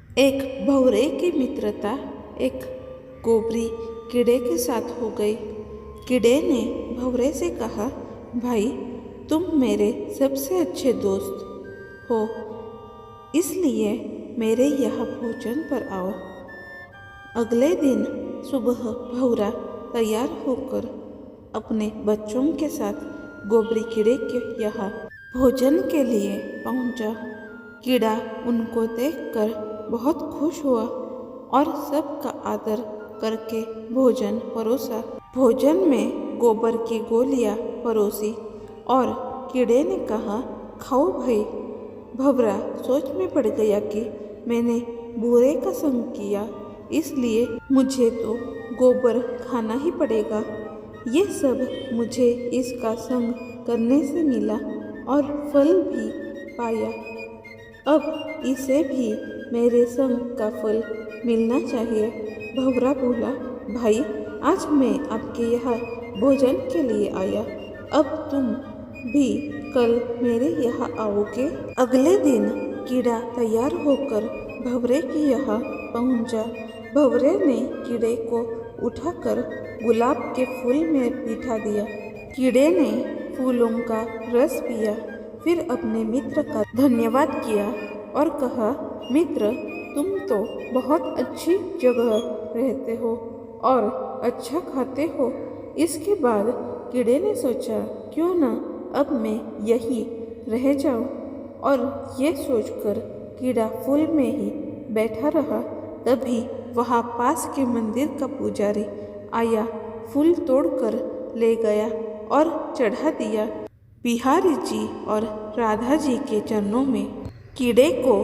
एक भौरे की मित्रता एक गोबरी कीड़े के साथ हो गई। कीड़े ने भौरे से कहा, भाई तुम मेरे सबसे अच्छे दोस्त हो, इसलिए मेरे यहाँ भोजन पर आओ। अगले दिन सुबह भौरा तैयार होकर अपने बच्चों के साथ गोबरी कीड़े के यहाँ भोजन के लिए पहुँचा। कीड़ा उनको देखकर बहुत खुश हुआ और सबका आदर करके भोजन परोसा। भोजन में गोबर की गोलियां परोसी और कीड़े ने कहा, खाओ भाई। भंवरा सोच में पड़ गया कि मैंने बूरे का संग किया, इसलिए मुझे तो गोबर खाना ही पड़ेगा। ये सब मुझे इसका संग करने से मिला और फल भी पाया। अब इसे भी मेरे संग का फल मिलना चाहिए। भंवरा बोला, भाई आज मैं आपके यहाँ भोजन के लिए आया, अब तुम भी कल मेरे यहाँ आओगे। अगले दिन कीड़ा तैयार होकर भंवरे के यहाँ पहुँचा। भंवरे ने कीड़े को उठाकर गुलाब के फूल में बिठा दिया। कीड़े ने फूलों का रस पिया, फिर अपने मित्र का धन्यवाद किया और कहा, मित्र तुम तो बहुत अच्छी जगह रहते हो और अच्छा खाते हो। इसके बाद कीड़े ने सोचा, क्यों ना अब मैं यही रह जाऊं, और ये सोचकर कीड़ा फूल में ही बैठा रहा। तभी वहाँ पास के मंदिर का पुजारी आया, फूल तोड़कर ले गया और चढ़ा दिया बिहारी जी और राधा जी के चरणों में। कीड़े को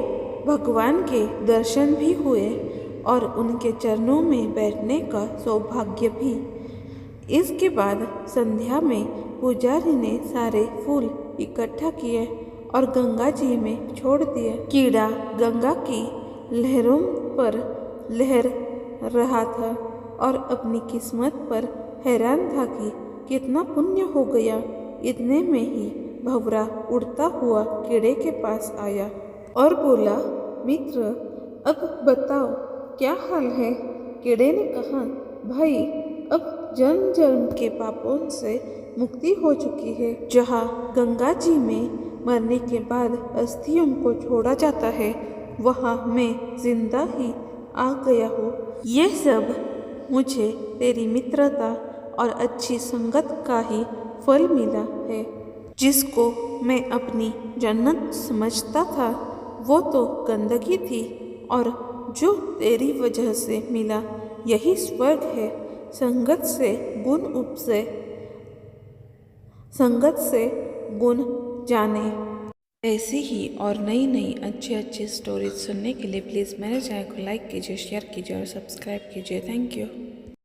भगवान के दर्शन भी हुए और उनके चरणों में बैठने का सौभाग्य भी। इसके बाद संध्या में पुजारी ने सारे फूल इकट्ठा किए और गंगा जी में छोड़ दिए। कीड़ा गंगा की लहरों पर लहर रहा था और अपनी किस्मत पर हैरान था कि कितना पुण्य हो गया। इतने में ही भंवरा उड़ता हुआ कीड़े के पास आया और बोला, मित्र अब बताओ क्या हाल है। कीड़े ने कहा, भाई अब जन्म जन्म के पापों से मुक्ति हो चुकी है। जहाँ गंगा जी में मरने के बाद अस्थियों को छोड़ा जाता है, वहाँ मैं जिंदा ही आ गया हूँ। ये सब मुझे तेरी मित्रता और अच्छी संगत का ही फल मिला है। जिसको मैं अपनी जन्नत समझता था वो तो गंदगी थी, और जो तेरी वजह से मिला यही स्वर्ग है। संगत से गुण जाने। ऐसी ही और नई नई अच्छी स्टोरीज सुनने के लिए प्लीज़ मेरे चैनल को लाइक कीजिए, शेयर कीजिए और सब्सक्राइब कीजिए। Thank you.